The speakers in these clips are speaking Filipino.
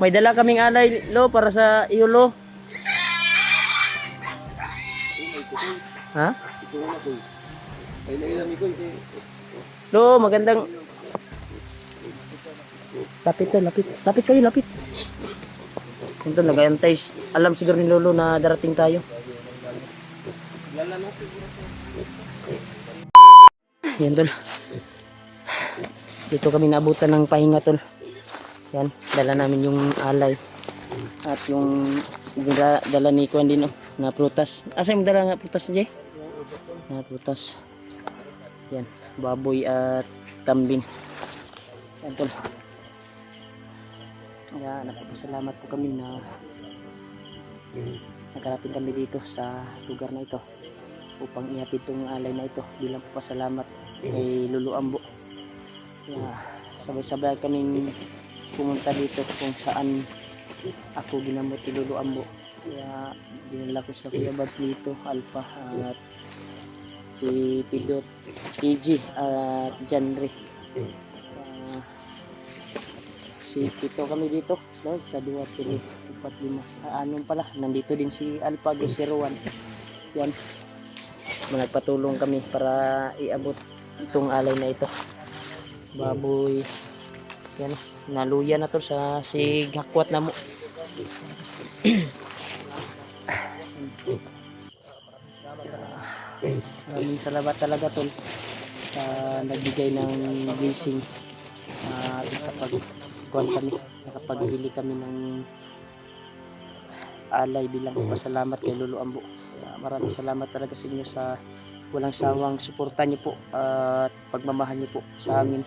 May dala kaming alay lo para sa iyo lo. Ha? Lo, magandang lapit to, lapit. Lapit kayo, lapit. Ito, nag-aantay. Alam siguro ni Lolo na darating tayo. Yan, tol. Dito kami naabutan ng pahinga, tol. Yan, dala namin yung alay. At yung dala ni Kuan din, na prutas. Asa yung dala nga prutas, Jay? Na prutas. Yan, baboy at kambing. Yan, tol. Kaya napapasalamat po kami na nagkarating kami dito sa lugar na ito upang ihatid itong alay na ito bilang pasalamat kay Lolo Ambo. Kaya sabay-sabay kaming pumunta dito kung saan ako ginamot ni Lolo Ambo. Kaya dinala ko sa Kuya Bads dito, Alpha at si Pidot, EG at Janry. Si Pito kami dito sa 2, 3, 4, 5. Anong pala, nandito din si Alpha 01. Yan, nagpatulong kami para iabot itong alay na ito. Baboy. Yan, naluya na to sa hakwat na mo. Maraming salamat talaga tol sa nagbigay ng blessing. Nakapaghili kami ng alay bilang pasalamat kay Lolo Ambo. Maraming salamat talaga sa inyo sa walang sawang suporta niyo po at pagmamahal niyo po sa amin.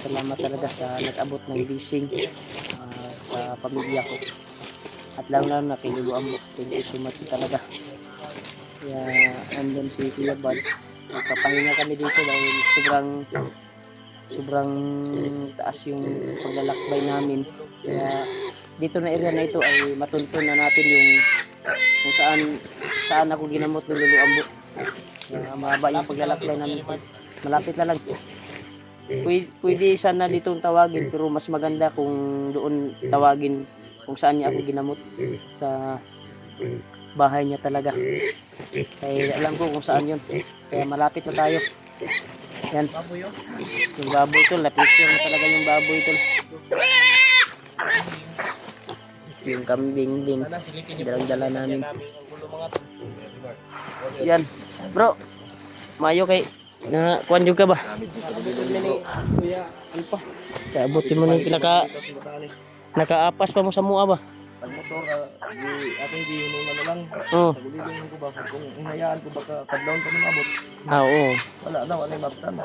Salamat talaga sa nag-abot ng blessing sa pamilya ko at lalo na kay Lolo Ambo. Thank you so much talaga. Kaya andun si Kuya Bads, nagpapahinga kami dito dahil sobrang taas yung paglalakbay namin. Kaya dito na area na ito ay matuntun na natin yung kung saan ako ginamot ng Lolo Ambo. Mahaba yung paglalakbay namin, malapit na lang. Pwede sana dito tawagin, pero mas maganda kung doon tawagin kung saan niya ako ginamot, sa bahay niya talaga. Kaya alam ko kung saan yun, kaya malapit na tayo. Yan, yung baboy tol, na-picture na talaga yung baboy tol. Yung kambing din, dalang-dala namin. Yan, bro, mayo kay na kuan juga ba? Kaya abutin mo na yung nakaapas pa mo sa mua ba? Ang motor ating gihinom na lang. Oo. Tagulidin ko ba kung hinayaan ko baka kadlawon pa nimabot. Oo. Wala na, wala maptan.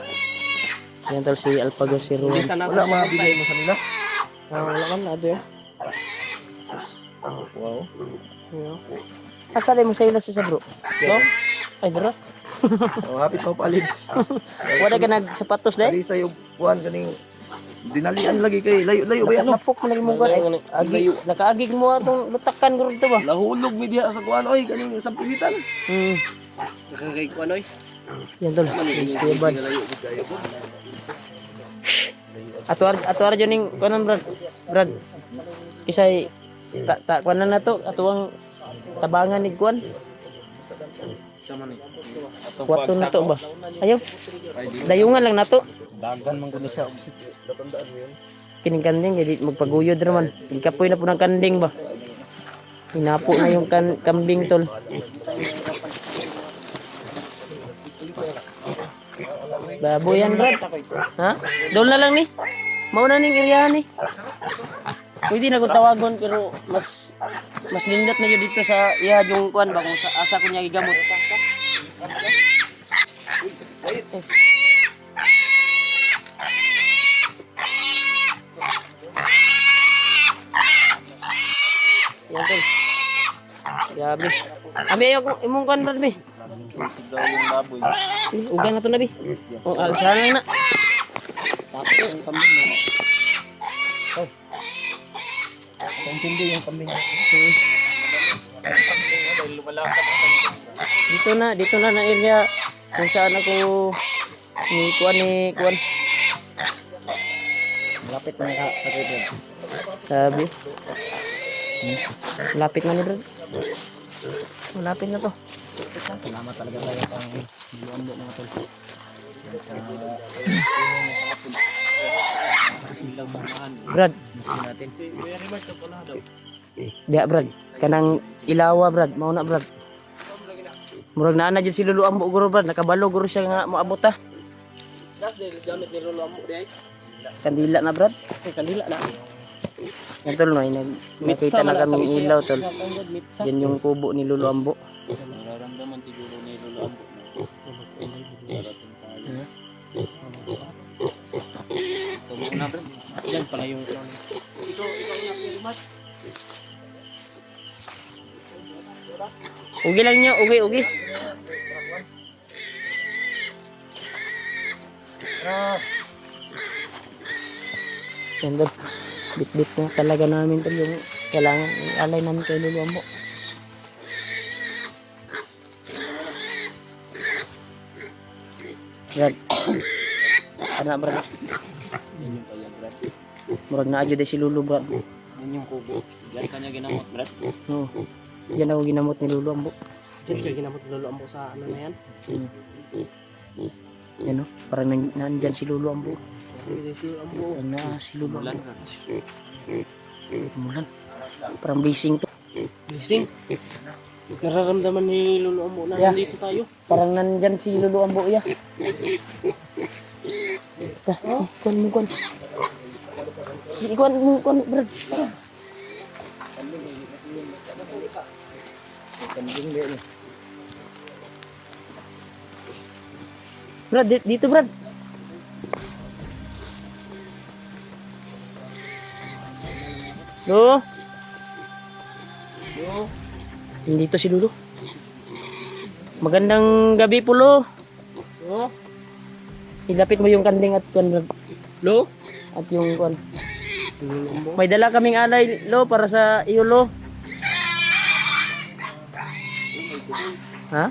Yan tol si Alpago si Ruan. Wala mabigay mo sa nila. Wala man na doon. Wow. Asa mo sa ilas sa bro? No? Ay dira. Hapit mo palid. Wala ka nagsapatos dai? Dali sa yung buwan kaning dinalian lagi kay layo ba yan? Napok mo lagi mo gan. Agi nakaagig mo atong lutakan guro dito ba? Lahulog mi diha sa kuan oy kaning sa pilitan. Nakakay ko ano Yan tol. Kuya Bads. Atuar joning kuan Brad. Kisay ta kuan na to atuang tabangan ni kuan. sama ni. Wato na to ba? Ayaw. Dayungan lang na to. Dagan man kuno siya. Kining kanding jadi magpaguyod naman. Ikapoy na po ng kanding ba? Hinapo na yung kambing tol. Baboy yan Brad. Ha? Doon na lang ni. Mauna ning iriyahan ni. Pwede na ko tawagon pero mas lindot na yun dito sa yung kuan ba kung sa asa ko niya gigamot. Yan tol. Grabe. Abi ayo imong kan Brad bi. Sigaw yung baboy. Ugan na to na bi. Oh, alsa lang na. Tapos yung kambing mo. Oh. Tindi yung kambing. Dito na area kung saan ako ni kuan Lapit na ka sa Brad. Sabi. Lapit na ni Brad. Malapit na to. Salamat talaga tayo pang niluan mo mga tol. Ilaw mamaan. Brad, Natin. Kuya Rimar ka pala daw. diha Brad. Kanang ilawa Brad, mao na Brad. Murag naa na dyan si Lulu Ambo guro Brad, nakabalo guro siya nga moabot ta. Das del gamit ni Lolo mo di ay. Kandila na Brad. Kandila na. Yan tol, may nakita na kami ilaw tol. Mitsa. Yan yung kubo ni Lulu Ambo. Nararamdaman siguro ni Lolo Ambo. Ito muna bro. Yan pala yung ito nga Rimar. Ugi lang niyo, ugi. Yan tol. Bit-bit na talaga namin tol yung kailangan alay namin kay Lulu Ambo. Brad. Ano Brad? Yan yung kaya Brad. Murag na adyo si Lulu Brad. Yan yung kubo. Yan kanya ginamot Brad. Oo. Diyan ako ginamot ni Lulu Ambo. Diyan kayo ginamot ni Lolo Ambo sa ano na yan. Yan o. Parang nandyan si Lulu Ambo. Lolo Ambo. Yan na si Lulu Mulan Ambo. ka. Mulan. Parang blessing to. Blessing. Nararamdaman ni Lolo Ambo na Yeah. nandito tayo. Parang nandyan si Lulu Ambo ya. Kuan mo kuan. Ikuan mo kuan Brad. Brad, dito Brad. Lo. Dito si Lulu. Magandang gabi po, Lo. Oh, Ilapit mo yung kanding at kuan Brad. Lo. At yung kuan. Lolo Ambo. May dala kaming alay, Lo, para sa iyo, Lo. Ha?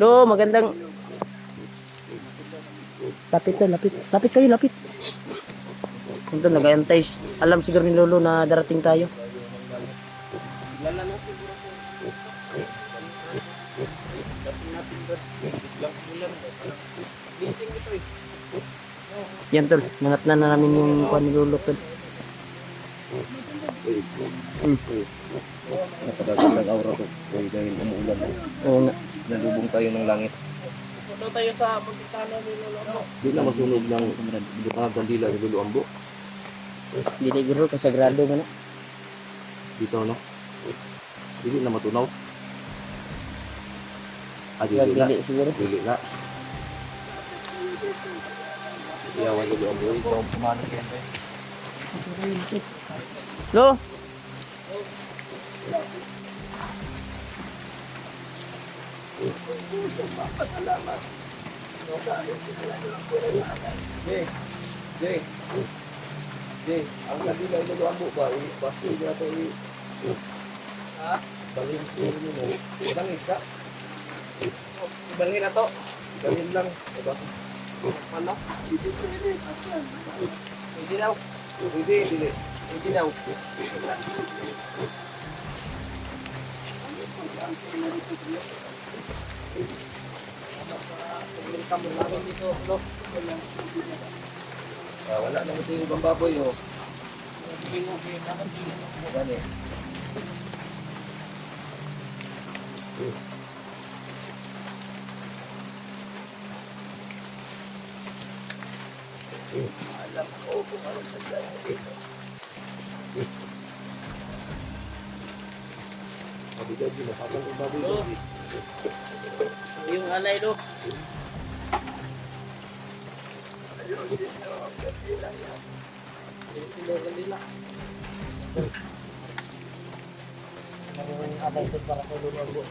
Lo, magandang... Lapit to, lapit. Lapit kayo, lapit. Ito, nag-aantay. Alam siguro ni Lolo na darating tayo. Yan, tol. Nanatnan na namin yung kuha ni Lolo, tol. Napadagan ng aura ko. Dahil umuulan. Oo nga. Nalubong tayo ng langit. Punta tayo sa Montitano ni Lolo Ambo. Di na masunog ng kandila ni Lulu Ambo. Dili guro, kasagrado mo na. Dito ano? Dili na matunaw. Dili na. Dili siguro. Dili na. Iyawan Lulu Ambo. Ito ang pumanag yan. Lo! Jay. Ang kandila ni Lulu Ambo ba? Basto niya ito. Ha? Balhin siya mo. Ilang isa? Ibalhin na to. Balhin lang. Ano? Hindi daw. Hindi, dili. Hindi daw. Kamu namin dito, Lo. Wala na mo tingin pang baboy. Oh. Gani. Alam ko kung ano sa dyan dito. Mabigat yun, napakang yung baboy. Yung alay, Lo. Ayusin nyo ang kandila yan. Kandila. Yung alay to para kay Lolo Ambo.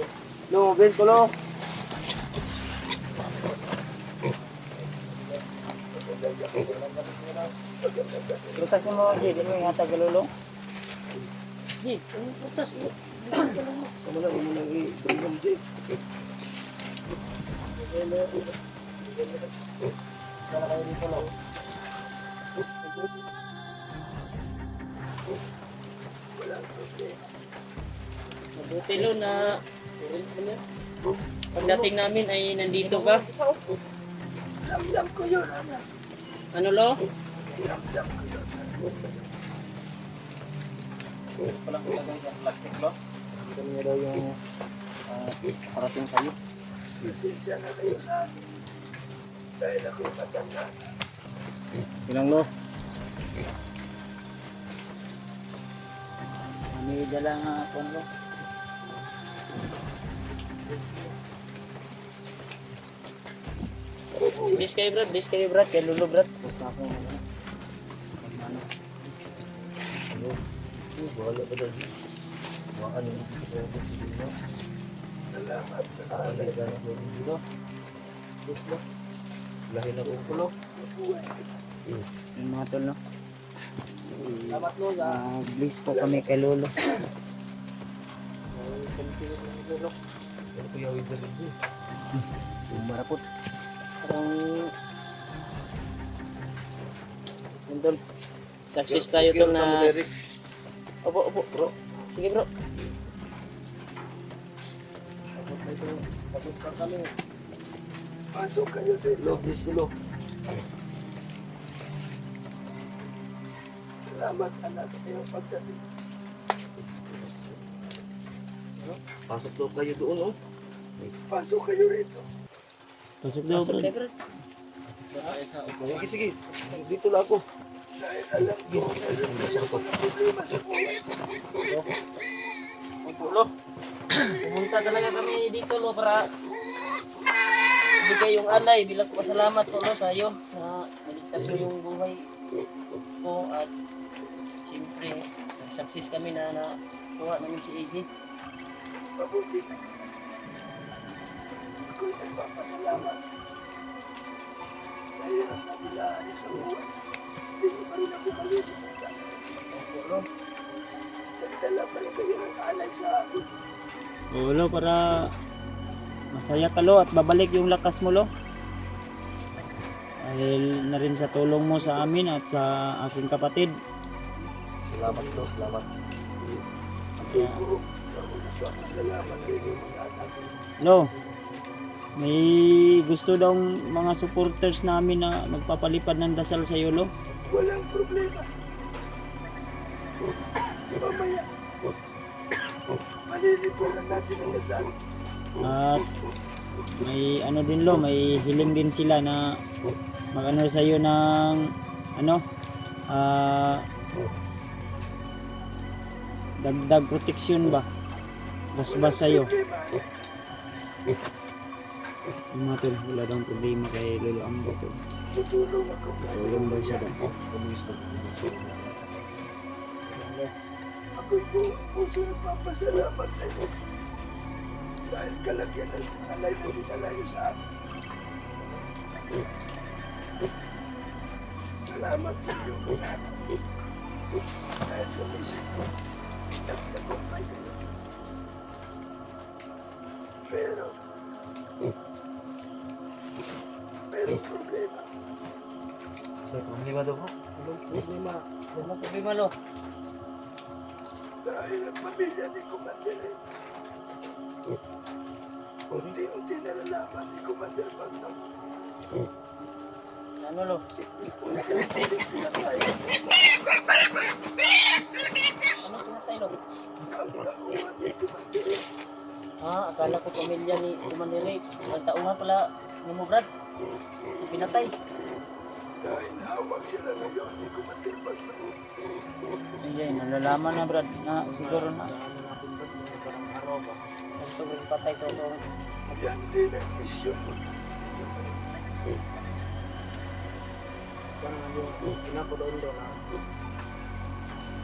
Lo, bes ko, Lo. Lutas mo, Jay. Di mo yung hatag kay Lolo? Jay, lutas. Sama lang mo nang i-bring Jay. Para kay dito, lo. Mabuti, lo, na pagdating namin ay nandito ka. Ramdam ko yun, anak. Ano, lo? Ramdam ko yun. Palang ilagay sa plastic, lo. Ito niya daw yung parating sa'yo. Pasensya na kayo sa akin. Dahil ako'y matanda. Ilang, lo? May dala nga ako, lo. Bis kayo, Brad. Kaya lulo, Brad. Basta ako, ano. Bahala ka dyan. Ano yung gusto ko sa salamat sa alay. Dito. Gusto. Lahi na kong pulo. Yung mga tol, no? Salamat, lo. Bless po kami kay Lolo. Ano ko yung wither rin siya? Marapot. Parang... Nandun. Success tayo to na... Opo, bro. Sige, bro. Tapos ka kami. Pasok kayo din. Love this ulo. Salamat anak sa iyong pagdating. Pasok daw kayo doon, oh. Pasok kayo rito. Pasok daw, Pasok bro. kayo, bro. Sige, sige. Dito lang ako. Dahil alam ko, meron kayong mga problema sa buhay. Opo, lo. Pumunta talaga kami dito, lo, para ibigay yung alay bilang pasalamat po, lo, sa iyo na naligtas mo yung buhay ko at siyempre success kami na nakuha namin si AJ. Mabuti na. Ako'y nagpapasalamat sa hirap na nilaan sa buhay. Hindi ko pa rin ako malilimutan. Opo, lo. Nagdala pa rin kayo ng alay sa akin. Oo, Lo, para masaya ka, Lo, at babalik yung lakas mo, Lo. Dahil na rin sa tulong mo sa amin at sa aking kapatid. Salamat po, salamat. Okay po, ako nagpapasalamat sa inyo mga anak. Lo, may gusto daw mga supporters namin na magpapalipad ng dasal sa iyo, Lo. Walang problema. Mamaya, malilipunan natin ang dasal. At may ano din, Lo, may hiling din sila na mag-ano sa iyo ng ano, dagdag proteksyon ba? Basbas sa iyo. Yung mga tol, wala daw problema kay Lolo Ambo to. Tutulong ako. Tulong daw siya daw. Ako'y puso nagpapasalamat sa inyo. Dahil kalagyan ng alay na dinala niyo sa akin. Salamat sa inyo mga anak. Dahil sa mission ko, nagtagumpay kayo. Pero problema. May problema daw po. Anong problema? Anong problema, lo? Dahil ang pamilya ni Commander unti-unti nalalaman ni Commander Bagdam. Ano, lo? Unti-unti pinatay Ano pinatay, lo? ang tauhan ni Commander. Akala ko pamilya ni Kumandiray. Ang taungan pala ni mo, Brad. Pinatay. Dahil hawak sila ngayon ni Commander Bagdam. Ay, nalalaman na, Brad, na siguro na. Gusto ko patay to. Yan din ang mission mo.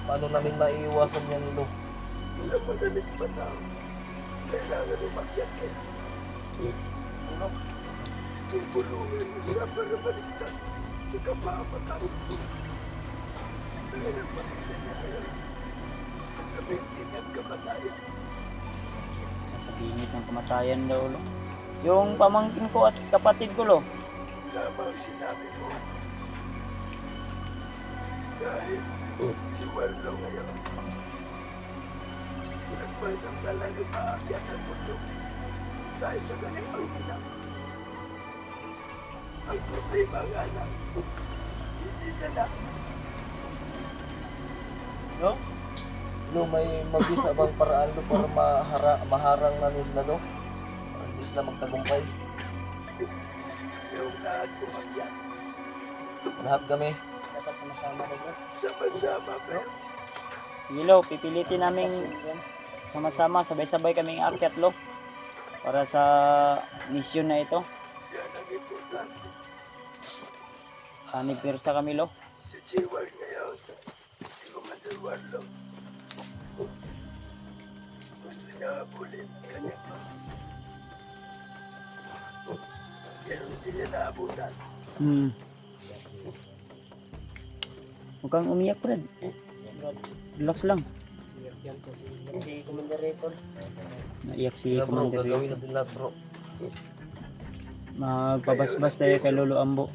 Paano namin maiiwasan yan, Lo? Sa madaling panahon, kailangan umakyat kayo. Tutulungan mo siya para baligtad sa kapahamakan. Dahil ang pamilya niya ngayon, nasa bingit at kamatayan. Nasa bingit ng kamatayan daw, Lo. Yung pamangkin ko at kapatid ko, Lo, Tama ang sinabi mo. Dahil si Warlo ngayon, nagpasang talaga maakyat ang mundo dahil sa kanyang pagkinang. Ang problema nga lang, hindi niya na. No? Lo, may mabisa bang paraan lo para maharang namin sila lo? Para hindi sila magtagumpay. Yung lahat kumakyat, Lahat kami. Dapat sama-sama rin bro. sama-sama kayo. Sige lo, pipilitin namin sama-sama, sabay-sabay kaming akyat lo. Para sa mission na ito. Yan ang importante. Nagpirsa kami lo. Si Chiwar ngayon, si Commander Warlo, gusto niya habulin ang kanyang mga. Pero hindi niya naabutan. Huwag kang umiyak, Fred. Relax lang. Si Commander Rayton. Naiyak si Kaya bro, Commander gagawin Rio. natin lahat bro. Magpabasbas tayo kay Lolo Ambo.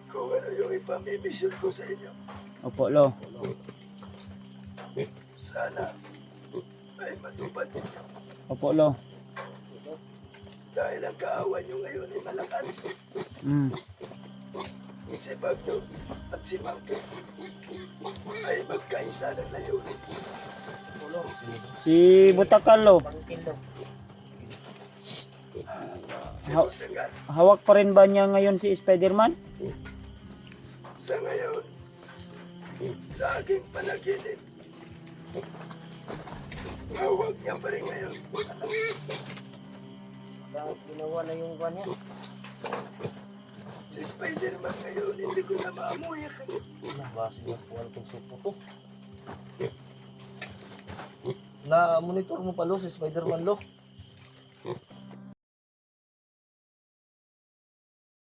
Kung ano yung ipamimission ko sa inyo, Opo, lo. sana ay matupad ninyo. Opo, lo. Dahil ang kaawan nyo ngayon ay malakas. Si Bagno at si Mangke ay magkaisa ng layunin. Si Butakal, lo. Pangkin daw. Si Butagan, Hawak pa rin ba niya ngayon si Spider-Man? sa ngayon, sa aking panaginip, hawag niya pa rin ngayon. Bakit ginawa na yung buwan niya? Si Spider-Man ngayon, hindi ko na maamuya kayo. Base na kung ano itong supo to. Na-monitor mo pa lo si Spider-Man lo.